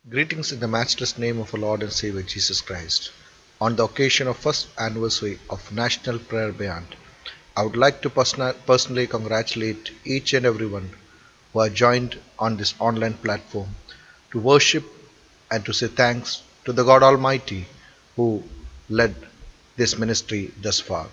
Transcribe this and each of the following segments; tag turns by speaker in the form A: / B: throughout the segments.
A: Greetings in the matchless name of our Lord and Savior Jesus Christ. On the occasion of first anniversary of National Prayer Band, I would like to personally congratulate each and everyone who are joined on this online platform to worship and to say thanks to the God Almighty who led this ministry thus far.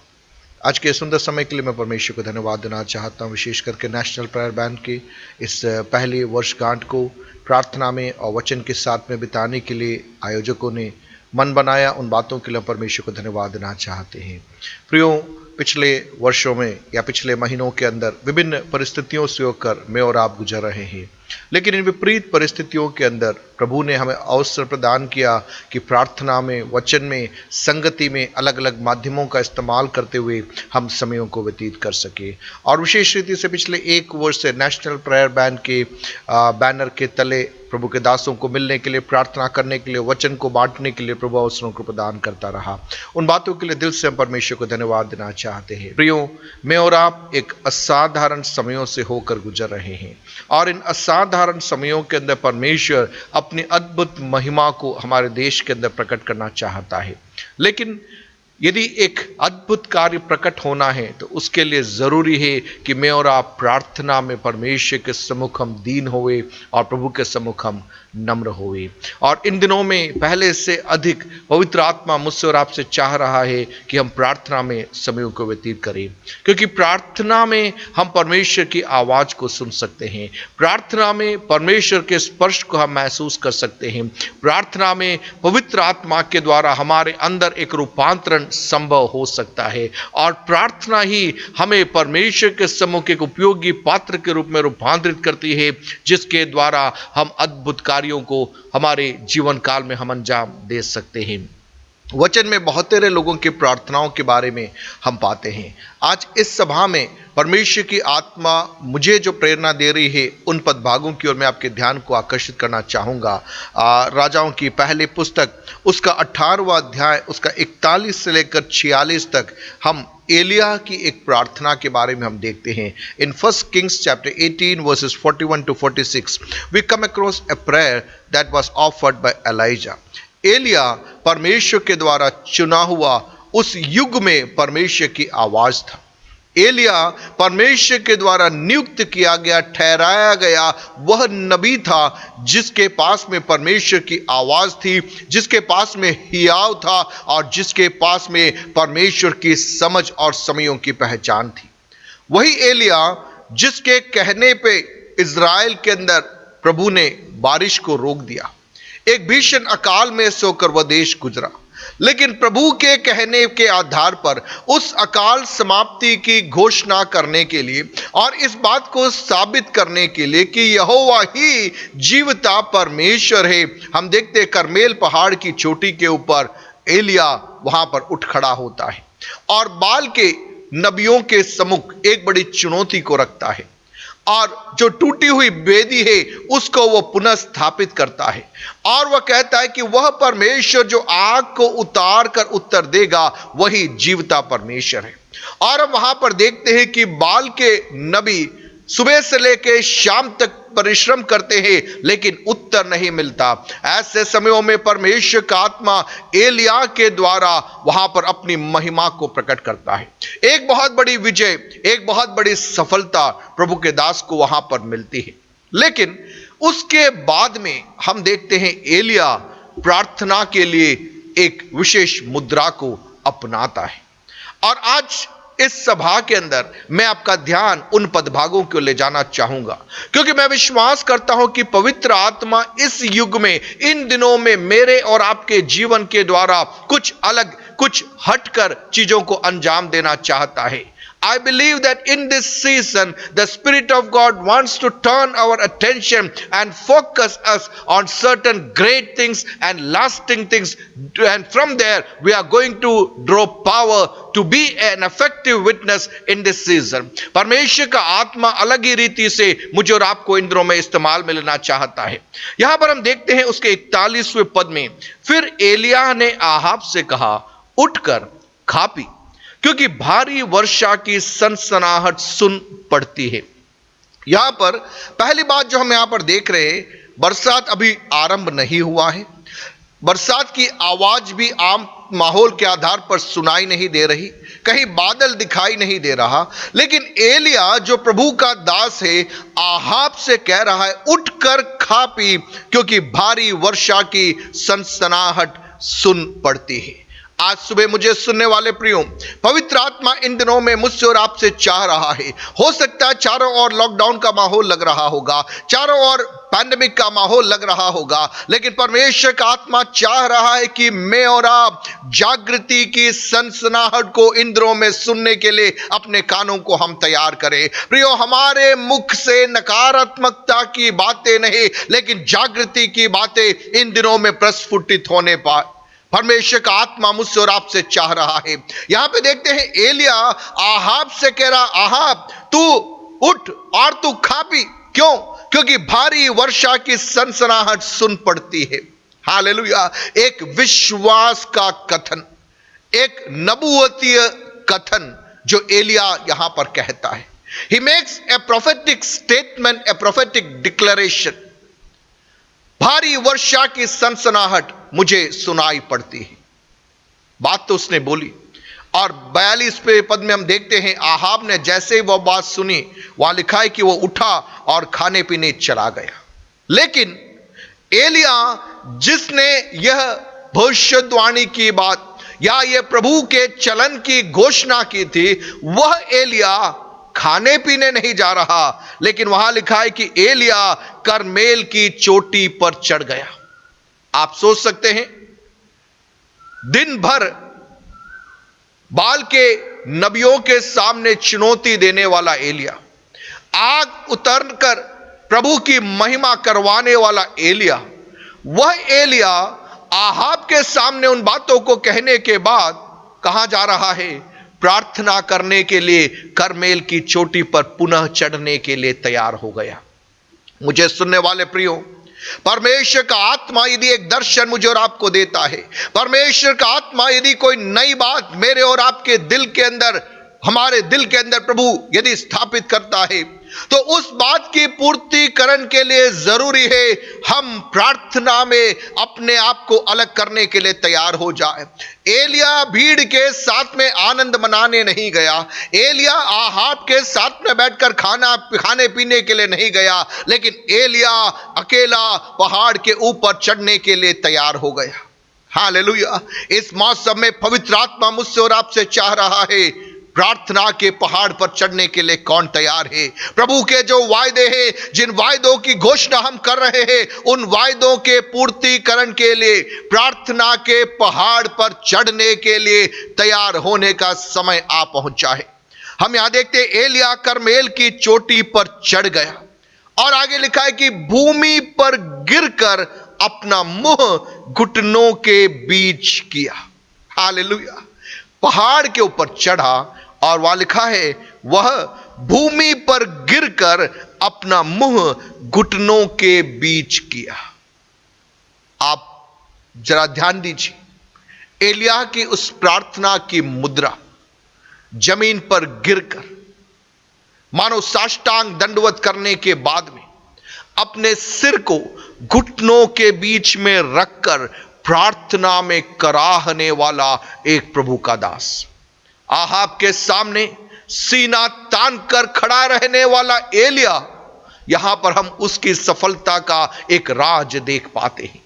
A: आज के सुंदर समय के लिए मैं परमेश्वर को धन्यवाद देना चाहता हूँ, विशेष करके नेशनल प्रेयर बैंड के इस पहली वर्षगांठ को प्रार्थना में और वचन के साथ में बिताने के लिए आयोजकों ने मन बनाया। उन बातों के लिए परमेश्वर को धन्यवाद देना चाहते हैं। प्रियो, पिछले वर्षों में या पिछले महीनों के अंदर विभिन्न परिस्थितियों से होकर मैं और आप गुजर रहे हैं, लेकिन इन विपरीत परिस्थितियों के अंदर प्रभु ने हमें अवसर प्रदान किया कि प्रार्थना में, वचन में, संगति में अलग अलग माध्यमों का इस्तेमाल करते हुए हम समयों को व्यतीत कर सके। और विशेष रीति से पिछले एक वर्ष से नेशनल प्रेयर बैंड के बैनर के तले प्रभु के दासों को मिलने के लिए, प्रार्थना करने के लिए, वचन को बांटने के लिए प्रभु अवसरों को प्रदान करता रहा। उन बातों के लिए दिल से हम परमेश्वर को धन्यवाद देना चाहते हैं। प्रियो, मैं और आप एक असाधारण समयों से होकर गुजर रहे हैं और इन असाधारण समयों के अंदर परमेश्वर अपनी अद्भुत महिमा को हमारे देश के अंदर प्रकट करना चाहता है। लेकिन यदि एक अद्भुत कार्य प्रकट होना है तो उसके लिए जरूरी है कि मैं और आप प्रार्थना में परमेश्वर के सम्मुख हम दीन होवे और प्रभु के सम्मुख हम नम्र होवे। और इन दिनों में पहले से अधिक पवित्र आत्मा मुझसे और आपसे चाह रहा है कि हम प्रार्थना में समय को व्यतीत करें, क्योंकि प्रार्थना में हम परमेश्वर की आवाज को सुन सकते हैं, प्रार्थना में परमेश्वर के स्पर्श को हम महसूस कर सकते हैं, प्रार्थना में पवित्र आत्मा के द्वारा हमारे अंदर एक रूपांतरण संभव हो सकता है और प्रार्थना ही हमें परमेश्वर के सम्मुख एक उपयोगी पात्र के रूप में रूपांतरित करती है, जिसके द्वारा हम अद्भुत कार्यों को हमारे जीवन काल में हम अंजाम दे सकते हैं। वचन में बहुत सारे लोगों की प्रार्थनाओं के बारे में हम पाते हैं। आज इस सभा में परमेश्वर की आत्मा मुझे जो प्रेरणा दे रही है उन पदभागों की ओर मैं आपके ध्यान को आकर्षित करना चाहूँगा। राजाओं की पहली पुस्तक उसका 18वां अध्याय उसका 41 से लेकर 46 तक हम एलिया की एक प्रार्थना के बारे में हम देखते हैं। इन 1 Kings chapter 18 verses 41 to 46 we come across a prayer that was offered by Elijah. Elia परमेश्वर के द्वारा चुना हुआ उस युग में परमेश्वर की आवाज था। एलिया परमेश्वर के द्वारा नियुक्त किया गया, ठहराया गया वह नबी था जिसके पास में परमेश्वर की आवाज थी, जिसके पास में हियाव था और जिसके पास में परमेश्वर की समझ और समयों की पहचान थी। वही एलिया जिसके कहने पे इज़राइल के अंदर प्रभु ने बारिश को रोक दिया। एक भीषण अकाल में से होकर वह देश गुजरा, लेकिन प्रभु के कहने के आधार पर उस अकाल समाप्ति की घोषणा करने के लिए और इस बात को साबित करने के लिए कि यहोवा ही जीवता परमेश्वर है, हम देखते हैं करमेल पहाड़ की चोटी के ऊपर एलिया वहां पर उठ खड़ा होता है और बाल के नबियों के सम्मुख एक बड़ी चुनौती को रखता है और जो टूटी हुई वेदी है उसको वो पुनः स्थापित करता है और वह कहता है कि वह परमेश्वर जो आग को उतार कर उत्तर देगा वही जीवता परमेश्वर है। और हम वहां पर देखते हैं कि बाल के नबी सुबह से लेकर शाम तक परिश्रम करते हैं लेकिन उत्तर नहीं मिलता। ऐसे समयों में परमेश्वर का आत्मा एलिया के द्वारा वहां पर अपनी महिमा को प्रकट करता है। एक बहुत बड़ी विजय, एक बहुत बड़ी सफलता प्रभु के दास को वहां पर मिलती है। लेकिन उसके बाद में हम देखते हैं एलिया प्रार्थना के लिए एक विशेष मुद्रा को अपनाता है। और आज इस सभा के अंदर मैं आपका ध्यान उन पदभागों को ले जाना चाहूंगा, क्योंकि मैं विश्वास करता हूं कि पवित्र आत्मा इस युग में, इन दिनों में मेरे और आपके जीवन के द्वारा कुछ अलग, कुछ हटकर चीजों को अंजाम देना चाहता है। I believe that in this season, the Spirit of God wants to turn our attention and focus us on certain great things and lasting things. And from there, we are going to draw power to be an effective witness in this season. परमेश्वर का आत्मा अलग ही रीति से मुझे और आपको इन दिनों में इस्तेमाल में लेना चाहता है। यहां पर हम देखते हैं उसके 41वें पद में, फिर एलिया ने आहाब से कहा, उठकर खा पी, क्योंकि भारी वर्षा की सनसनाहट सुन पड़ती है। यहां पर पहली बात जो हम यहां पर देख रहे हैं, बरसात अभी आरंभ नहीं हुआ है, बरसात की आवाज भी आम माहौल के आधार पर सुनाई नहीं दे रही, कहीं बादल दिखाई नहीं दे रहा, लेकिन एलिया जो प्रभु का दास है आहाब से कह रहा है उठकर खा पी, क्योंकि भारी वर्षा की सनसनाहट सुन पड़ती है। आज सुबह मुझे सुनने वाले प्रियो, पवित्र आत्मा इन दिनों में मुझसे और आपसे चाह रहा है, हो सकता है चारों ओर लॉकडाउन का माहौल लग रहा होगा, चारों ओर पैंडेमिक का माहौल लग रहा होगा, लेकिन परमेश्वर का आत्मा चाह रहा है कि मैं और आप जागृति की सनसनाहट को इन दिनों में सुनने के लिए अपने कानों को हम तैयार करें। प्रियो, हमारे मुख से नकारात्मकता की बातें नहीं, लेकिन जागृति की बातें इन दिनों में प्रस्फुटित होने पाए। परमेश्वर का आत्मा मुझसे और आपसे चाह रहा है। यहां पे देखते हैं एलिया आहाब से कह रहा, आहाब तू उठ और तू खा पी, क्यों? क्योंकि भारी वर्षा की सनसनाहट सुन पड़ती है। हालेलुया। एक विश्वास का कथन, एक नबूवतीय कथन जो एलिया यहां पर कहता है। He makes a prophetic statement, A prophetic declaration. भारी वर्षा की सनसनाहट मुझे सुनाई पड़ती है, बात तो उसने बोली। और 42वें पद में हम देखते हैं आहाब ने जैसे ही वह बात सुनी, वहां लिखा है कि वो उठा और खाने पीने चला गया। लेकिन एलिया जिसने यह भविष्यवाणी की बात या यह प्रभु के चलन की घोषणा की थी, वह एलिया खाने पीने नहीं जा रहा, लेकिन वहां लिखा है कि एलिया करमेल की चोटी पर चढ़ गया। आप सोच सकते हैं, दिन भर बाल के नबियों के सामने चुनौती देने वाला एलिया, आग उतरकर प्रभु की महिमा करवाने वाला एलिया, वह एलिया आहाब के सामने उन बातों को कहने के बाद कहां जा रहा है? प्रार्थना करने के लिए करमेल की चोटी पर पुनः चढ़ने के लिए तैयार हो गया। मुझे सुनने वाले प्रियो, परमेश्वर का आत्मा यदि एक दर्शन मुझे और आपको देता है, परमेश्वर का आत्मा यदि कोई नई बात मेरे और आपके दिल के अंदर, हमारे दिल के अंदर प्रभु यदि स्थापित करता है, तो उस बात की पूर्तिकरण के लिए जरूरी है हम प्रार्थना में अपने आप को अलग करने के लिए तैयार हो जाए। एलिया भीड़ के साथ में आनंद मनाने नहीं गया, एलिया आहाब के साथ में बैठकर खाने पीने के लिए नहीं गया, लेकिन एलिया अकेला पहाड़ के ऊपर चढ़ने के लिए तैयार हो गया। हालेलुया। इस मौसम में पवित्र आत्मा मुझसे और आपसे चाह रहा है, प्रार्थना के पहाड़ पर चढ़ने के लिए कौन तैयार है? प्रभु के जो वायदे हैं, जिन वायदों की घोषणा हम कर रहे हैं, उन वायदों के पूर्तिकरण के लिए प्रार्थना के पहाड़ पर चढ़ने के लिए तैयार होने का समय आ पहुंचा है। हम यहां देखते हैं एलिया करमेल की चोटी पर चढ़ गया और आगे लिखा है कि भूमि पर गिरकर अपना मुंह घुटनों के बीच किया। हालेलुया। पहाड़ के ऊपर चढ़ा और वहां लिखा है वह भूमि पर गिरकर अपना मुंह घुटनों के बीच किया। आप जरा ध्यान दीजिए, एलिया की उस प्रार्थना की मुद्रा, जमीन पर गिरकर मानो साष्टांग दंडवत करने के बाद में अपने सिर को घुटनों के बीच में रखकर प्रार्थना में कराहने वाला एक प्रभु का दास, आहाब के सामने सीना तान कर खड़ा रहने वाला एलिया, यहां पर हम उसकी सफलता का एक राज देख पाते हैं।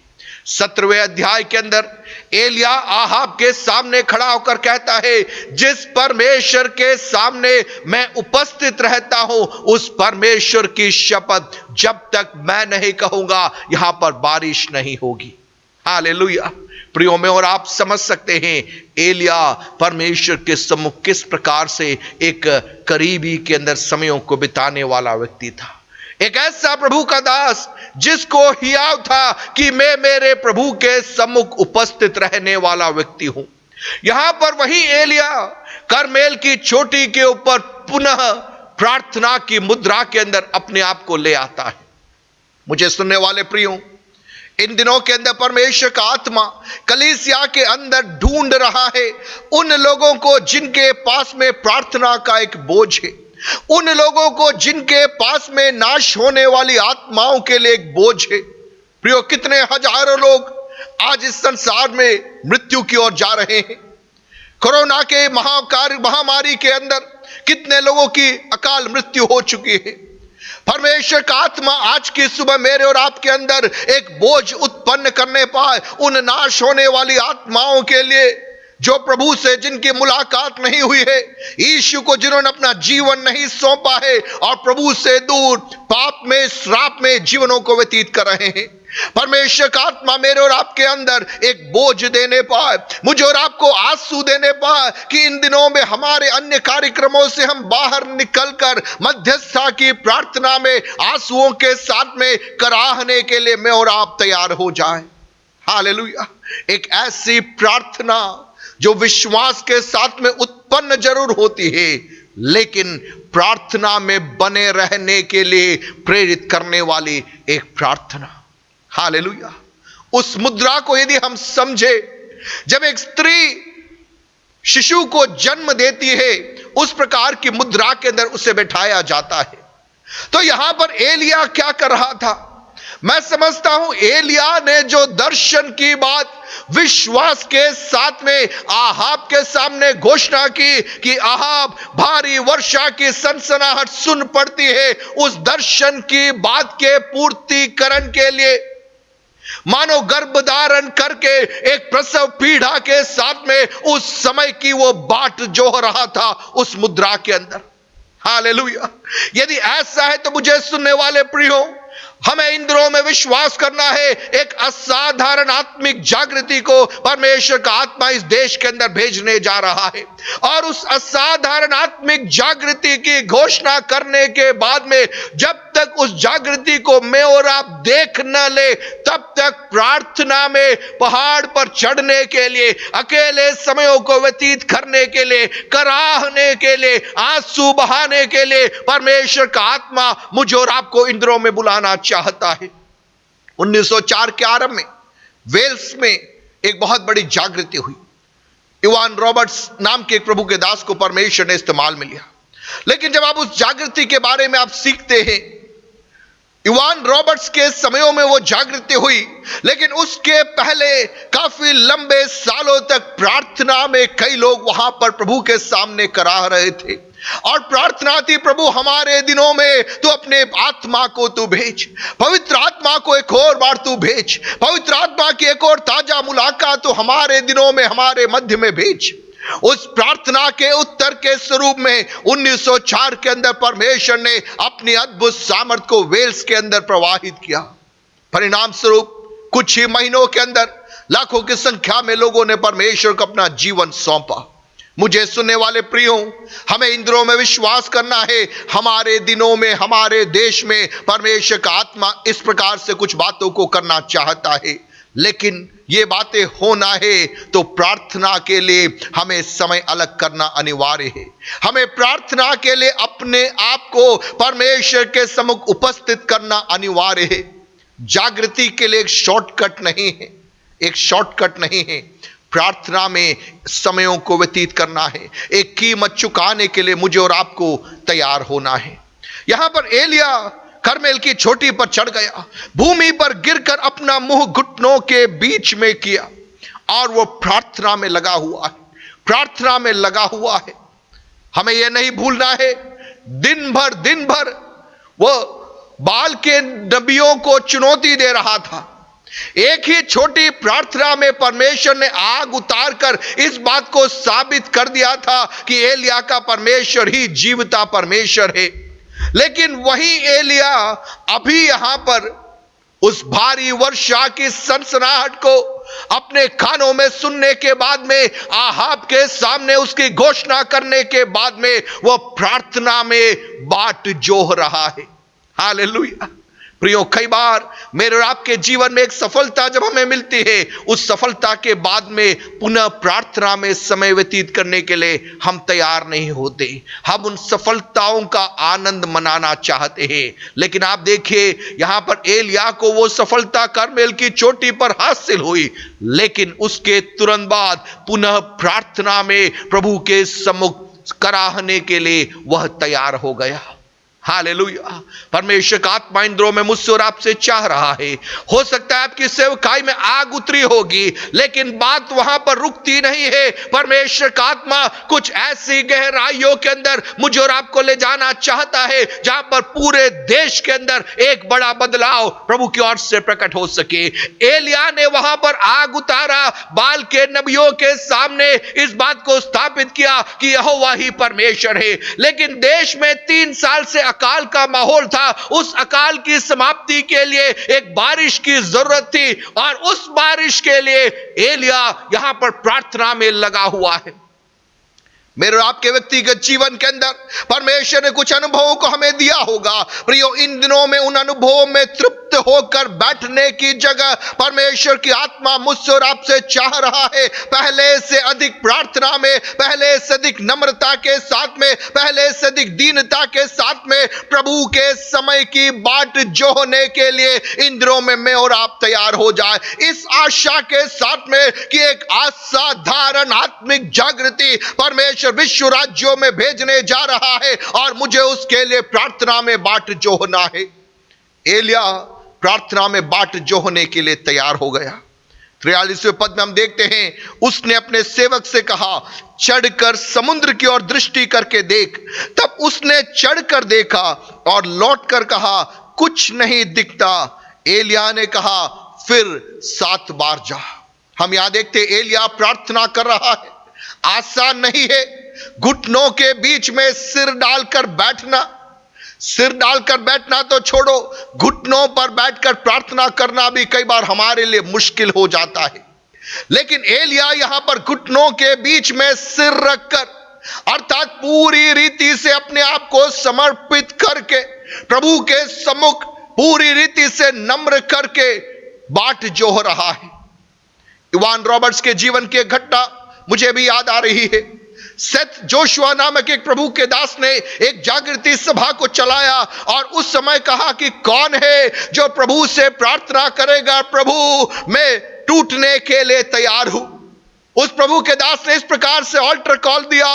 A: 17वें अध्याय के अंदर एलिया आहाब के सामने खड़ा होकर कहता है, जिस परमेश्वर के सामने मैं उपस्थित रहता हूं, उस परमेश्वर की शपथ जब तक मैं नहीं कहूंगा यहां पर बारिश नहीं होगी। हालेलुया। प्रियो में और आप समझ सकते हैं एलिया परमेश्वर के सम्मुख किस प्रकार से एक करीबी के अंदर समयों को बिताने वाला व्यक्ति था। एक ऐसा प्रभु का दास जिसको हियाव था कि मैं मेरे प्रभु के सम्मुख उपस्थित रहने वाला व्यक्ति हूं। यहां पर वही एलिया करमेल की चोटी के ऊपर पुनः प्रार्थना की मुद्रा के अंदर अपने आप को ले आता है। मुझे सुनने वाले प्रियो, इन दिनों के अंदर परमेश्वर का आत्मा कलीसिया के अंदर ढूंढ रहा है उन लोगों को जिनके पास में प्रार्थना का एक बोझ है, उन लोगों को जिनके पास में नाश होने वाली आत्माओं के लिए एक बोझ है, प्रियो, कितने हजारों लोग आज इस संसार में मृत्यु की ओर जा रहे हैं। कोरोना के महामारी के अंदर कितने लोगों की अकाल मृत्यु हो चुकी है। परमेश्वर का आत्मा आज की सुबह मेरे और आपके अंदर एक बोझ उत्पन्न करने पाए उन नाश होने वाली आत्माओं के लिए जो प्रभु से जिनकी मुलाकात नहीं हुई है, यीशु को जिन्होंने अपना जीवन नहीं सौंपा है और प्रभु से दूर पाप में, श्राप में जीवनों को व्यतीत कर रहे हैं। परमेश्वर का आत्मा मेरे और आपके अंदर एक बोझ देने पाए, मुझे और आपको आंसू देने पाए कि इन दिनों में हमारे अन्य कार्यक्रमों से हम बाहर निकलकर मध्यस्थता की प्रार्थना में आंसुओं के साथ में कराहने के लिए मैं और आप तैयार हो जाएं। हालेलुया। एक ऐसी प्रार्थना जो विश्वास के साथ में उत्पन्न जरूर होती है, लेकिन प्रार्थना में बने रहने के लिए प्रेरित करने वाली एक प्रार्थना। हालेलुया। उस मुद्रा को यदि हम समझे, जब एक स्त्री शिशु को जन्म देती है, उस प्रकार की मुद्रा के अंदर उसे बैठाया जाता है। तो यहां पर एलिया क्या कर रहा था? मैं समझता हूं एलिया ने जो दर्शन की बात विश्वास के साथ में आहाब के सामने घोषणा की कि आहाब, भारी वर्षा की सनसनाहट सुन पड़ती है, उस दर्शन की बात के पूर्तिकरण के लिए मानो गर्भ धारण करके एक प्रसव पीड़ा के साथ में उस समय की वो बाट जोह रहा था उस मुद्रा के अंदर। हालेलुया। यदि ऐसा है तो मुझे सुनने वाले प्रियो, हमें इन दिनों में विश्वास करना है, एक असाधारण आत्मिक जागृति को परमेश्वर का आत्मा इस देश के अंदर भेजने जा रहा है। और उस असाधारण आत्मिक जागृति की घोषणा करने के बाद में जब तक उस जागृति को मैं और आप देख न ले, तब तक प्रार्थना में पहाड़ पर चढ़ने के लिए, अकेले समयों को व्यतीत करने के लिए, कराहने के लिए, आंसू बहाने के लिए परमेश्वर का आत्मा मुझे और आपको इन दिनों में बुलाना चाहता है। 1904 के आरंभ में वेल्स में एक बहुत बड़ी जागृति हुई। इवान रॉबर्ट्स नाम के एक प्रभु के दास को परमेश्वर ने इस्तेमाल में लिया। लेकिन जब आप उस जागृति के बारे में आप सीखते हैं, इवान रॉबर्ट्स के समयों में वो जागृति हुई, लेकिन उसके पहले काफी लंबे सालों तक प्रार्थना में कई लोग वहां पर प्रभु के सामने कराह रहे थे और प्रार्थना थी, प्रभु हमारे दिनों में तू अपने आत्मा को तू भेज, पवित्र आत्मा को एक और बार तू भेज, पवित्र आत्मा की एक और ताजा मुलाकात तू हमारे दिनों में हमारे मध्य में भेज। उस प्रार्थना के उत्तर के स्वरूप में 1904 के अंदर परमेश्वर ने अपनी अद्भुत सामर्थ को वेल्स के अंदर प्रवाहित किया। परिणाम स्वरूप कुछ ही महीनों के अंदर लाखों की संख्या में लोगों ने परमेश्वर को अपना जीवन सौंपा। मुझे सुनने वाले प्रियों, हमें इन दिनों में विश्वास करना है, हमारे दिनों में हमारे देश में परमेश्वर का आत्मा इस प्रकार से कुछ बातों को करना चाहता है, लेकिन ये बातें होना है तो प्रार्थना के लिए हमें समय अलग करना अनिवार्य है। हमें प्रार्थना के लिए अपने आप को परमेश्वर के सम्मुख उपस्थित करना अनिवार्य है। जागृति के लिए एक शॉर्टकट नहीं है, एक शॉर्टकट नहीं है। प्रार्थना में समयों को व्यतीत करना है, एक कीमत चुकाने के लिए मुझे और आपको तैयार होना है। यहां पर एलिया करमेल की चोटी पर चढ़ गया, भूमि पर गिरकर अपना मुंह घुटनों के बीच में किया और वो प्रार्थना में लगा हुआ है, प्रार्थना में लगा हुआ है। हमें यह नहीं भूलना है, दिन भर वो बाल के नबियों को चुनौती दे रहा था। एक ही छोटी प्रार्थना में परमेश्वर ने आग उतारकर इस बात को साबित कर दिया था कि एलिया का परमेश्वर ही जीवता परमेश्वर है। लेकिन वही एलिया अभी यहां पर उस भारी वर्षा की सनसनाहट को अपने कानों में सुनने के बाद में, आहाब के सामने उसकी घोषणा करने के बाद में, वह प्रार्थना में बाट जोह रहा है। हालेलुया। प्रियो, कई बार मेरे और आपके जीवन में एक सफलता जब हमें मिलती है, उस सफलता के बाद में पुनः प्रार्थना में समय व्यतीत करने के लिए हम तैयार नहीं होते। हम उन सफलताओं का आनंद मनाना चाहते हैं। लेकिन आप देखिए, यहां पर एलिया को वो सफलता करमेल की चोटी पर हासिल हुई, लेकिन उसके तुरंत बाद पुनः प्रार्थना में प्रभु के सम्मुख कराहने के लिए वह तैयार हो गया। हालेलुया। परमेश्वर का आत्मा इन दिनों में मुझसे और आपसे चाह रहा है। हो सकता है आपकी सेवकाई में आग उतरी होगी, लेकिन बात वहां पर रुकती नहीं है। परमेश्वर का आत्मा कुछ ऐसी गहराइयों के अंदर मुझे और आपको ले जाना चाहता है, जहां पर पूरे देश के अंदर एक बड़ा बदलाव प्रभु की ओर से प्रकट हो सके। एलिया ने वहां पर आग उतारा, बाल के नबियों के सामने इस बात को स्थापित किया कि यहोवा ही परमेश्वर है। लेकिन देश में 3 साल से अकाल का माहौल था। उस अकाल की समाप्ति के लिए एक बारिश की जरूरत थी, और उस बारिश के लिए एलिया यहां पर प्रार्थना में लगा हुआ है। मेरे आपके व्यक्तिगत जीवन के अंदर परमेश्वर ने कुछ अनुभवों को हमें दिया होगा। प्रियो, इन दिनों में उन अनुभवों में तृप्त होकर बैठने की जगह परमेश्वर की आत्मा मुझसे और आपसे चाह रहा है, पहले से अधिक प्रार्थना में, पहले से अधिक नम्रता के साथ में, पहले से अधिक दीनता के साथ में प्रभु के समय की बाट जोहने के लिए इन दिनों में मैं और आप तैयार हो जाए, इस आशा के साथ में कि एक असाधारण आत्मिक जागृति परमेश्वर विश्व राज्यों में भेजने जा रहा है, और मुझे उसके लिए प्रार्थना में बाट जोहना है। एलिया प्रार्थना में बाट जोहने के लिए तैयार हो गया। 43वें पद में हम देखते हैं, उसने अपने सेवक से कहा, चढ़कर समुद्र की ओर दृष्टि करके देख। तब उसने चढ़कर देखा और लौटकर कहा, कुछ नहीं दिखता। एलिया ने कहा, फिर 7 बार जा। हम यहां देखते एलिया प्रार्थना कर रहा है। आसान नहीं है घुटनों के बीच में सिर डालकर बैठना तो छोड़ो, घुटनों पर बैठकर प्रार्थना करना भी कई बार हमारे लिए मुश्किल हो जाता है। लेकिन एलिया यहां पर घुटनों के बीच में सिर रखकर, अर्थात पूरी रीति से अपने आप को समर्पित करके प्रभु के सम्मुख पूरी रीति से नम्र करके बाट जोह रहा है। इवान रॉबर्ट्स के जीवन की एक घटना मुझे भी याद आ रही है। सेथ जोशुआ नामक एक प्रभु के दास ने एक जागृति सभा को चलाया, और उस समय कहा कि कौन है जो प्रभु से प्रार्थना करेगा, प्रभु मैं टूटने के लिए तैयार हूं। उस प्रभु के दास ने इस प्रकार से ऑल्टर कॉल दिया,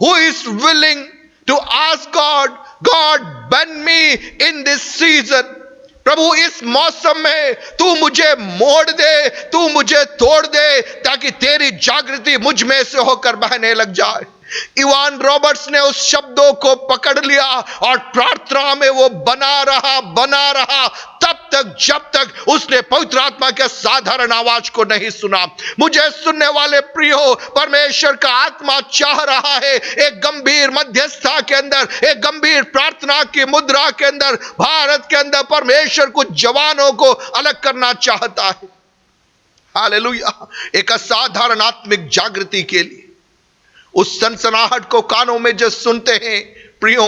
A: who is willing to ask God, God bend me in this season. प्रभु इस मौसम में तू मुझे मोड़ दे, तू मुझे तोड़ दे, ताकि तेरी जागृति मुझ में से होकर बहने लग जाए। इवान रॉबर्ट्स ने उस शब्दों को पकड़ लिया और प्रार्थना में वो बना रहा तब तक जब तक उसने पवित्र आत्मा के साधारण आवाज को नहीं सुना। मुझे सुनने वाले प्रियो, परमेश्वर का आत्मा चाह रहा है एक गंभीर मध्यस्थता के अंदर, एक गंभीर प्रार्थना की मुद्रा के अंदर, भारत के अंदर परमेश्वर कुछ जवानों को अलग करना चाहता है। हालेलुया। एक असाधारण आत्मिक जागृति के लिए उस सनसनाहट को कानों में जो सुनते हैं प्रियो,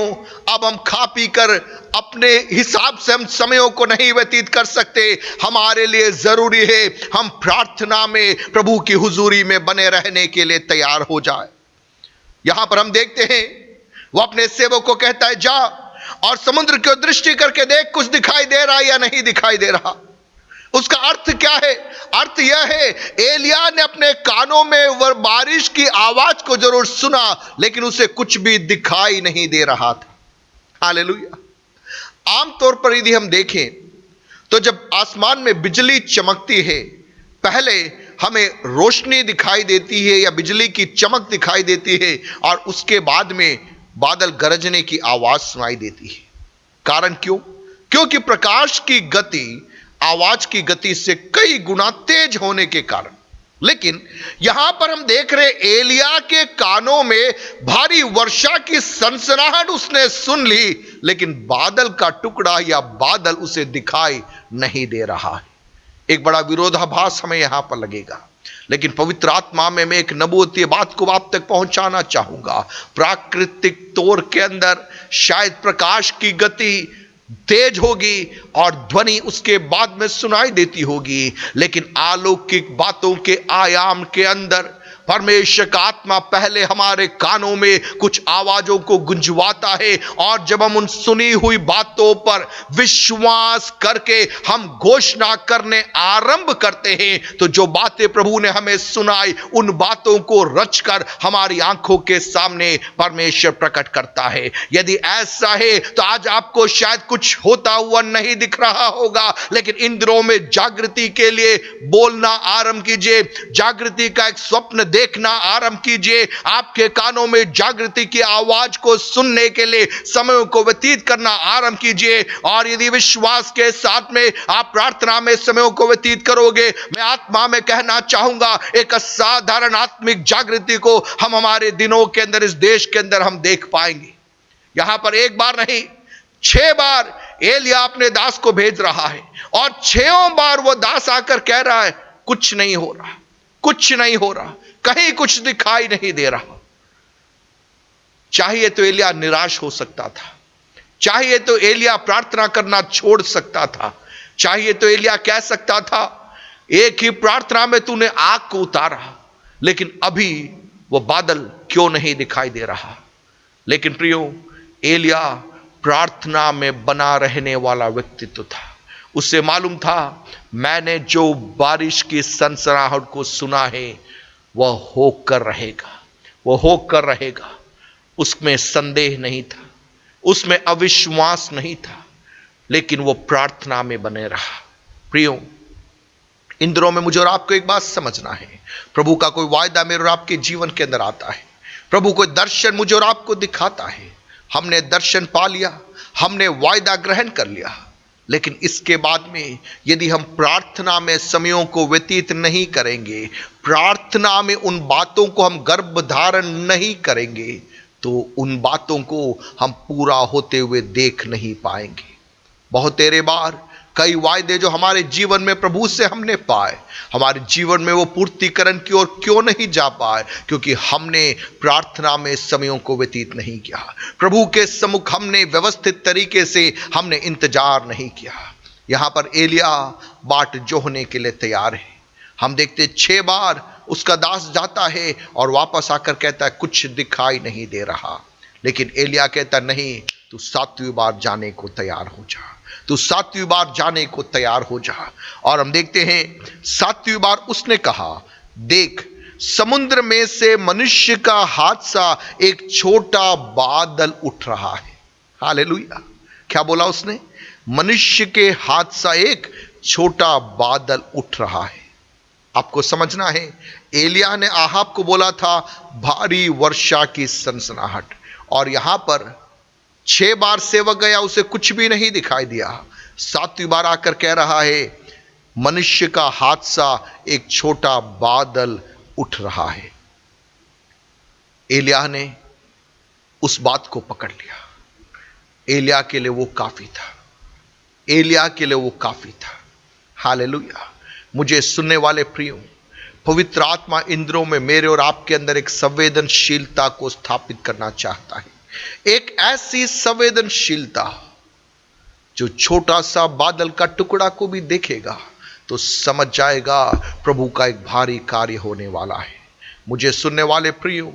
A: अब हम खा पी कर अपने हिसाब से हम समयों को नहीं व्यतीत कर सकते। हमारे लिए जरूरी है हम प्रार्थना में प्रभु की हुजूरी में बने रहने के लिए तैयार हो जाए। यहां पर हम देखते हैं वो अपने सेवक को कहता है, जा और समुद्र की दृष्टि करके देख, कुछ दिखाई दे रहा या नहीं दिखाई दे रहा। उसका अर्थ क्या है? अर्थ यह है, एलिया ने अपने कानों में बारिश की आवाज को जरूर सुना, लेकिन उसे कुछ भी दिखाई नहीं दे रहा था। हालेलुया। आमतौर पर यदि हम देखें तो जब आसमान में बिजली चमकती है, पहले हमें रोशनी दिखाई देती है या बिजली की चमक दिखाई देती है, और उसके बाद में बादल गरजने की आवाज सुनाई देती है। कारण क्यों? क्योंकि प्रकाश की गति आवाज की गति से कई गुना तेज होने के कारण। लेकिन यहां पर हम देख रहे एलिया के कानों में भारी वर्षा की सनसनाहट उसने सुन ली, लेकिन बादल का टुकड़ा या बादल उसे दिखाई नहीं दे रहा है। एक बड़ा विरोधाभास हमें यहां पर लगेगा, लेकिन पवित्र आत्मा में मैं एक नबूवती बात को आप तक पहुंचाना चाहूंगा। प्राकृतिक तौर के अंदर शायद प्रकाश की गति तेज होगी और ध्वनि उसके बाद में सुनाई देती होगी, लेकिन अलौकिक बातों के आयाम के अंदर परमेश्वर का आत्मा पहले हमारे कानों में कुछ आवाजों को गुंजवाता है, और जब हम उन सुनी हुई बातों पर विश्वास करके हम घोषणा करने आरंभ करते हैं, तो जो बातें प्रभु ने हमें सुनाई उन बातों को रचकर हमारी आंखों के सामने परमेश्वर प्रकट करता है। यदि ऐसा है तो आज आपको शायद कुछ होता हुआ नहीं दिख रहा होगा, लेकिन इन दिनों में जागृति के लिए बोलना आरंभ कीजिए, जागृति का एक स्वप्न देखना आरंभ कीजिए, आपके कानों में जागृति की आवाज को सुनने के लिए समय को व्यतीत करना आरंभ कीजिए। और यदि विश्वास के साथ में आप प्रार्थना में समय को व्यतीत करोगे, मैं आत्मा में कहना चाहूंगा एक असाधारण आत्मिक जागृति को हम हमारे दिनों के अंदर, इस देश के अंदर हम देख पाएंगे। यहां पर एक बार नहीं 6 बार एलिया अपने दास को भेज रहा है, और 6 बार वो दास आकर कह रहा है कुछ नहीं हो रहा, कुछ नहीं हो रहा, कहीं कुछ दिखाई नहीं दे रहा। चाहिए तो एलिया निराश हो सकता था, चाहिए तो एलिया प्रार्थना करना छोड़ सकता था, चाहिए तो एलिया कह सकता था एक ही प्रार्थना में तूने आग को उतारा, लेकिन अभी वो बादल क्यों नहीं दिखाई दे रहा। लेकिन प्रियो, एलिया प्रार्थना में बना रहने वाला व्यक्तित्व था। उसे मालूम था मैंने जो बारिश की सनसनाहट को सुना है वह होकर रहेगा, वह होकर रहेगा। उसमें संदेह नहीं था, उसमें अविश्वास नहीं था, लेकिन वो प्रार्थना में बने रहा। प्रियो, इन दिनों में मुझे और आपको एक बात समझना है, प्रभु का कोई वायदा मेरे और आपके जीवन के अंदर आता है, प्रभु कोई दर्शन मुझे और आपको दिखाता है, हमने दर्शन पा लिया, हमने वायदा ग्रहण कर लिया, लेकिन इसके बाद में यदि हम प्रार्थना में समयों को व्यतीत नहीं करेंगे, प्रार्थना में उन बातों को हम गर्भ धारण नहीं करेंगे, तो उन बातों को हम पूरा होते हुए देख नहीं पाएंगे। बहुत तेरे बार कई वायदे जो हमारे जीवन में प्रभु से हमने पाए, हमारे जीवन में वो पूर्तिकरण की ओर क्यों नहीं जा पाए? क्योंकि हमने प्रार्थना में समयों को व्यतीत नहीं किया, प्रभु के सम्मुख हमने व्यवस्थित तरीके से हमने इंतजार नहीं किया। यहां पर एलिया बाट जोहने के लिए तैयार है। हम देखते 6 बार उसका दास जाता है और वापस आकर कहता है कुछ दिखाई नहीं दे रहा, लेकिन एलिया कहता नहीं, तू 7वीं बार जाने को तैयार हो जा, तू 7वीं बार जाने को तैयार हो जा। और हम देखते हैं 7वीं बार उसने कहा, देख समुद्र में से मनुष्य का हाथ सा एक छोटा बादल उठ रहा है। हालेलुया। क्या बोला उसने? मनुष्य के हाथ सा एक छोटा बादल उठ रहा है। आपको समझना है, एलिया ने आहाब को बोला था भारी वर्षा की सनसनाहट, और यहां पर 6 बार सेवक गया, उसे कुछ भी नहीं दिखाई दिया। 7वीं बार आकर कह रहा है मनुष्य का हाथ सा एक छोटा बादल उठ रहा है। एलिया ने उस बात को पकड़ लिया। एलिया के लिए वो काफी था, एलिया के लिए वो काफी था। हालेलुया। मुझे सुनने वाले प्रियो, पवित्र आत्मा इंद्रों में मेरे और आपके अंदर एक संवेदनशीलता को स्थापित करना चाहता है, एक ऐसी संवेदनशीलता जो छोटा सा बादल का टुकड़ा को भी देखेगा तो समझ जाएगा प्रभु का एक भारी कार्य होने वाला है। मुझे सुनने वाले प्रियो,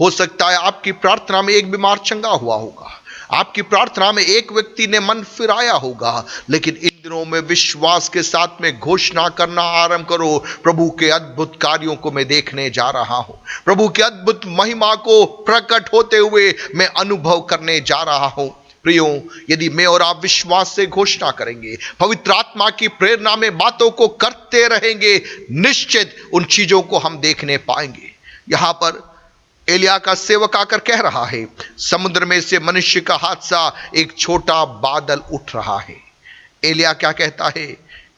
A: हो सकता है आपकी प्रार्थना में एक बीमार चंगा हुआ होगा, आपकी प्रार्थना में एक व्यक्ति ने मन फिराया होगा, लेकिन इन दिनों में विश्वास के साथ में घोषणा करना आरंभ करो, प्रभु के अद्भुत कार्यों को मैं देखने जा रहा हूं, प्रभु की अद्भुत महिमा को प्रकट होते हुए मैं अनुभव करने जा रहा हूं। प्रियो, यदि मैं और आप विश्वास से घोषणा करेंगे, पवित्र आत्मा की प्रेरणा में बातों को करते रहेंगे, निश्चित उन चीजों को हम देखने पाएंगे। यहां पर एलिया का सेवक आकर कह रहा है समुद्र में से मनुष्य का हाथ सा एक छोटा बादल उठ रहा है। एलिया क्या कहता है?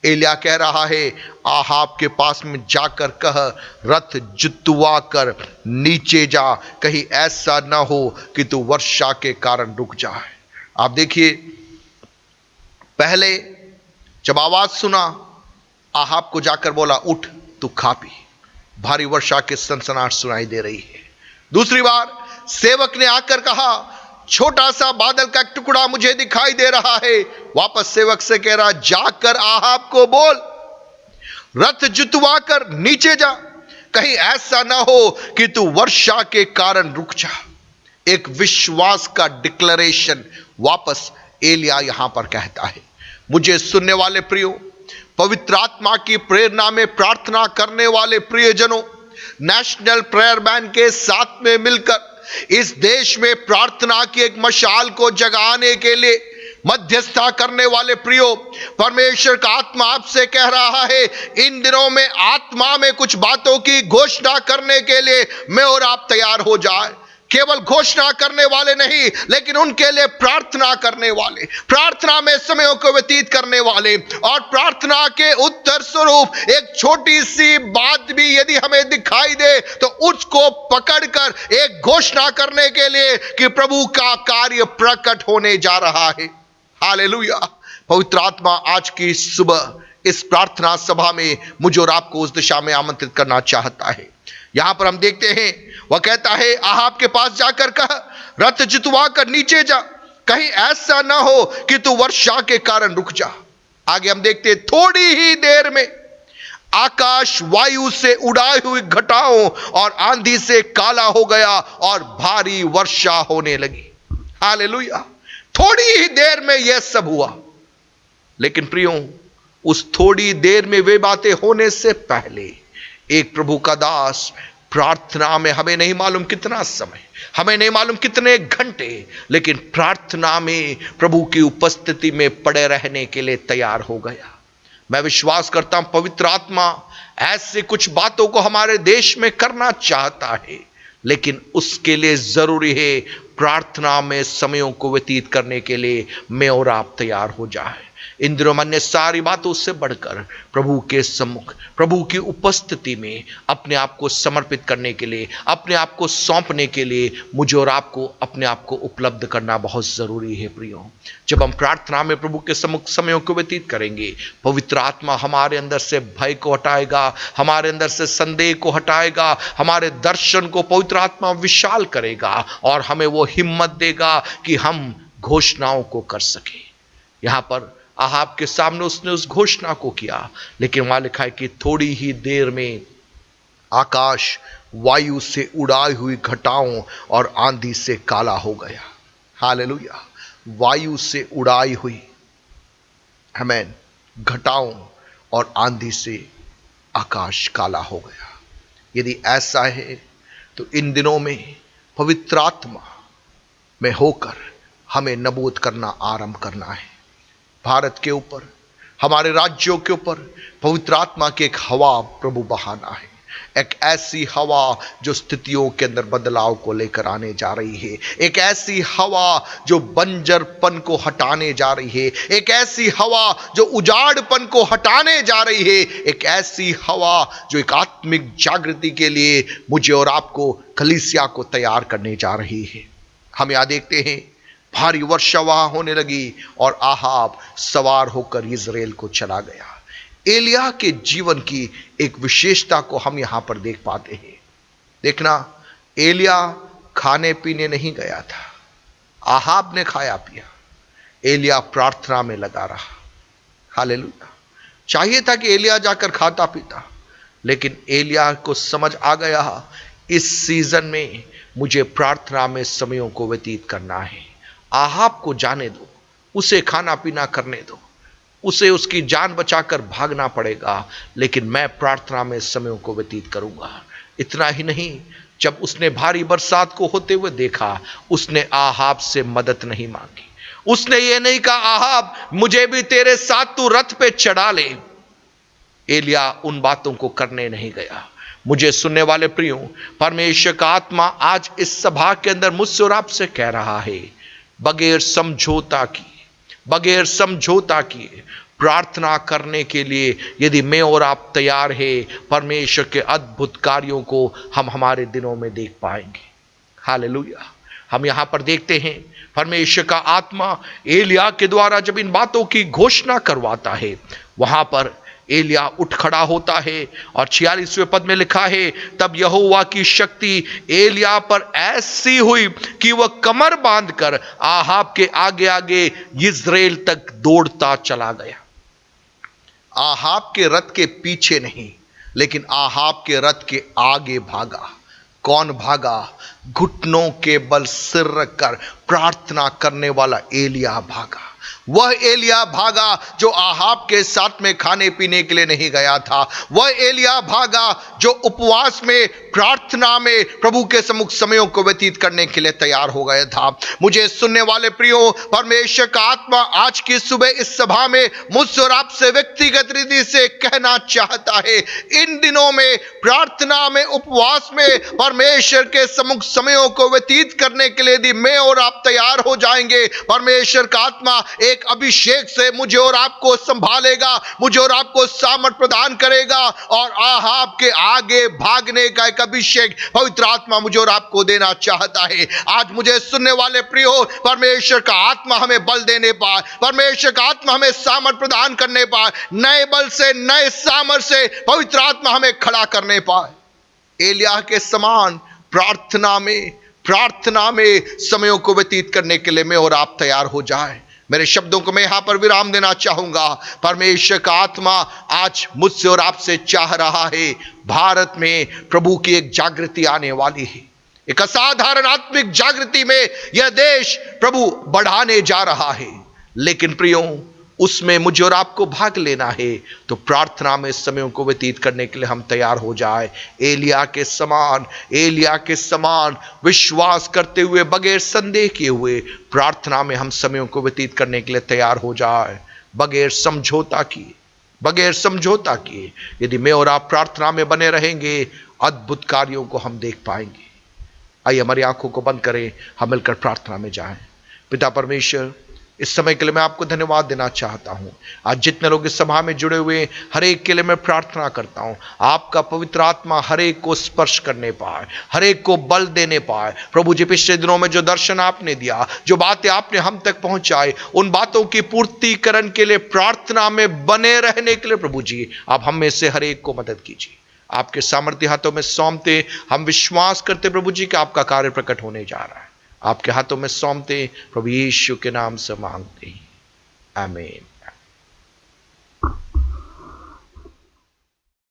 A: एलिया कह रहा है आहाब के पास में जाकर कह रथ जुतवा कर नीचे जा, कहीं ऐसा ना हो कि तू वर्षा के कारण रुक जाए। आप देखिए, पहले जब आवाज सुना आहाब को जाकर बोला उठ तू खा पी, भारी वर्षा की सनसनाहट सुनाई दे रही है। दूसरी बार सेवक ने आकर कहा छोटा सा बादल का एक टुकड़ा मुझे दिखाई दे रहा है। वापस सेवक से कह रहा जाकर आहाब को बोल रथ जुतवा कर नीचे जा, कहीं ऐसा ना हो कि तू वर्षा के कारण रुक जा। एक विश्वास का डिक्लेरेशन वापस एलिया यहां पर कहता है। मुझे सुनने वाले प्रियो, पवित्र आत्मा की प्रेरणा में प्रार्थना करने वाले प्रियजनों, नेशनल प्रेयर बैंड के साथ में मिलकर इस देश में प्रार्थना की एक मशाल को जगाने के लिए मध्यस्थता करने वाले प्रियो, परमेश्वर का आत्मा आपसे कह रहा है, इन दिनों में आत्मा में कुछ बातों की घोषणा करने के लिए मैं और आप तैयार हो जाए। केवल घोषणा करने वाले नहीं, लेकिन उनके लिए प्रार्थना करने वाले, प्रार्थना में समयों को व्यतीत करने वाले, और प्रार्थना के उत्तर स्वरूप एक छोटी सी बात भी यदि हमें दिखाई दे तो उसको पकड़कर एक घोषणा करने के लिए कि प्रभु का कार्य प्रकट होने जा रहा है। हालेलुया। पवित्र आत्मा आज की सुबह इस प्रार्थना सभा में मुझे और आपको उस दिशा में आमंत्रित करना चाहता है। यहां पर हम देखते हैं, वह कहता है, आहाब के पास जाकर कह, रथ जितवा कर नीचे जा, कहीं ऐसा ना हो कि तू वर्षा के कारण रुक जा। आगे हम देखते हैं, थोड़ी ही देर में आकाश वायु से उड़ाई हुई घटाओं और आंधी से काला हो गया और भारी वर्षा होने लगी। हालेलुया। थोड़ी ही देर में यह सब हुआ, लेकिन प्रियो, उस थोड़ी देर में वे बातें होने से पहले एक प्रभु का दास प्रार्थना में, हमें नहीं मालूम कितना समय, हमें नहीं मालूम कितने घंटे, लेकिन प्रार्थना में प्रभु की उपस्थिति में पड़े रहने के लिए तैयार हो गया। मैं विश्वास करता हूं पवित्र आत्मा ऐसे कुछ बातों को हमारे देश में करना चाहता है, लेकिन उसके लिए जरूरी है प्रार्थना में समयों को व्यतीत करने के लिए मैं और आप तैयार हो जाए। इन दिनों में अन्य सारी बातों से बढ़कर प्रभु के सम्मुख, प्रभु की उपस्थिति में अपने आप को समर्पित करने के लिए, अपने आप को सौंपने के लिए मुझे और आपको अपने आप को उपलब्ध करना बहुत जरूरी है। प्रियो, जब हम प्रार्थना में प्रभु के सम्मुख समयों को व्यतीत करेंगे, पवित्र आत्मा हमारे अंदर से भय को हटाएगा, हमारे अंदर से संदेह को हटाएगा, हमारे दर्शन को पवित्र आत्मा विशाल करेगा और हमें वो हिम्मत देगा कि हम घोषणाओं को कर सके। यहां पर आहाब के सामने उसने उस घोषणा को किया, लेकिन वहां लिखा है कि थोड़ी ही देर में आकाश वायु से उड़ाई हुई घटाओं और आंधी से काला हो गया। हालेलुया। वायु से उड़ाई हुई, आमीन, घटाओं और आंधी से आकाश काला हो गया। यदि ऐसा है तो इन दिनों में पवित्र आत्मा में होकर हमें नबूत करना आरंभ करना है। भारत के ऊपर, हमारे राज्यों के ऊपर पवित्र आत्मा की एक हवा प्रभु बहाना है, एक ऐसी हवा जो स्थितियों के अंदर बदलाव को लेकर आने जा रही है, एक ऐसी हवा जो बंजरपन को हटाने जा रही है, एक ऐसी हवा जो उजाड़पन को हटाने जा रही है, एक ऐसी हवा जो एक आत्मिक जागृति के लिए मुझे और आपको, कलीसिया को तैयार करने जा रही है। हम यहां देखते हैं भारी वर्षा वहां होने लगी और आहाब सवार होकर इज़राइल को चला गया। एलिया के जीवन की एक विशेषता को हम यहां पर देख पाते हैं। देखना, एलिया खाने पीने नहीं गया था, आहाब ने खाया पिया, एलिया प्रार्थना में लगा रहा। हालेलुया। चाहिए था कि एलिया जाकर खाता पीता, लेकिन एलिया को समझ आ गया इस सीजन में मुझे प्रार्थना में समयों को व्यतीत करना है। आहाब को जाने दो, उसे खाना पीना करने दो, उसे उसकी जान बचाकर भागना पड़ेगा, लेकिन मैं प्रार्थना में समयों को व्यतीत करूंगा। इतना ही नहीं, जब उसने भारी बरसात को होते हुए देखा, उसने आहाब से मदद नहीं मांगी। उसने ये नहीं कहा, आहाब मुझे भी तेरे साथ तू रथ पे चढ़ा ले। एलिया उन बातों को करने नहीं गया। मुझे सुनने वाले प्रियो, परमेश्वर का आत्मा आज इस सभा के अंदर मुझसे और आपसे कह रहा है, बगैर समझौता किए प्रार्थना करने के लिए यदि मैं और आप तैयार हैं, परमेश्वर के अद्भुत कार्यों को हम हमारे दिनों में देख पाएंगे। हालेलुया। हम यहां पर देखते हैं परमेश्वर का आत्मा एलिया के द्वारा जब इन बातों की घोषणा करवाता है, वहां पर एलिया उठ खड़ा होता है और 46वें पद में लिखा है, तब यहोवा की शक्ति एलिया पर ऐसी हुई कि वह कमर बांधकर आहाब के आगे आगे इज़राइल तक दौड़ता चला गया। आहाब के रथ के पीछे नहीं, लेकिन आहाब के रथ के आगे भागा। कौन भागा? घुटनों के बल सिर रखकर प्रार्थना करने वाला एलिया भागा। वह एलिया भागा जो आहाब के साथ में खाने पीने के लिए नहीं गया था। वह एलिया भागा जो उपवास में, प्रार्थना में प्रभु के सम्मुख समयों को व्यतीत करने के लिए तैयार हो गया था। मुझे सुनने वाले प्रियो, परमेश्वर का आत्मा आज की सुबह इस सभा में मुझसे और आपसे व्यक्तिगत रीति से कहना चाहता है, इन दिनों में प्रार्थना में, उपवास में परमेश्वर के सम्मुख समयों को व्यतीत करने के लिए यदि मैं और आप तैयार हो जाएंगे, परमेश्वर का आत्मा एक अभिषेक से मुझे और आपको संभालेगा, मुझे और आपको सामर्थ प्रदान करेगा और आहाब के आगे भागने का एक अभिषेक पवित्र आत्मा मुझे और आपको देना चाहता है। आज मुझे सुनने वाले प्रियो, परमेश्वर का आत्मा हमें बल देने पाए, परमेश्वर का आत्मा हमें सामर्थ प्रदान करने पाए, नए बल से, नए सामर्थ से पवित्र आत्मा हमें खड़ा करने पाए। एलिया के समान प्रार्थना में समयों को व्यतीत करने के लिए मैं और आप तैयार हो जाए। मेरे शब्दों को मैं यहां पर विराम देना चाहूंगा। परमेश्वर का आत्मा आज मुझसे और आपसे चाह रहा है, भारत में प्रभु की एक जागृति आने वाली है। एक असाधारण आत्मिक जागृति में यह देश प्रभु बढ़ाने जा रहा है। लेकिन प्रियो, उसमें मुझे और आपको भाग लेना है, तो प्रार्थना में समयों को व्यतीत करने के लिए हम तैयार हो जाए। एलिया के समान विश्वास करते हुए, बगैर संदेह किए हुए प्रार्थना में हम समयों को व्यतीत करने के लिए तैयार हो जाए, बगैर समझौता किए। यदि मैं और आप प्रार्थना में बने रहेंगे, अद्भुत कार्यों को हम देख पाएंगे। आइए हमारी आंखों को बंद करें, हम मिलकर प्रार्थना में जाएं। पिता परमेश्वर, इस समय के लिए मैं आपको धन्यवाद देना चाहता हूं। आज जितने लोग इस सभा में जुड़े हुए, हर एक के लिए मैं प्रार्थना करता हूं, आपका पवित्र आत्मा हर एक को स्पर्श करने पाए, हर एक को बल देने पाए। प्रभु जी, पिछले दिनों में जो दर्शन आपने दिया, जो बातें आपने हम तक पहुंचाई, उन बातों की पूर्तिकरण के लिए, प्रार्थना में बने रहने के लिए प्रभु जी आप हम में से हर एक को मदद कीजिए। आपके सामर्थ्य हाथों में सौंपते हम विश्वास करते प्रभु जी कि आपका कार्य प्रकट होने जा रहा है। आपके हाथों में सौंपते प्रभु यीशु के नाम से मांगते हैं, आमीन।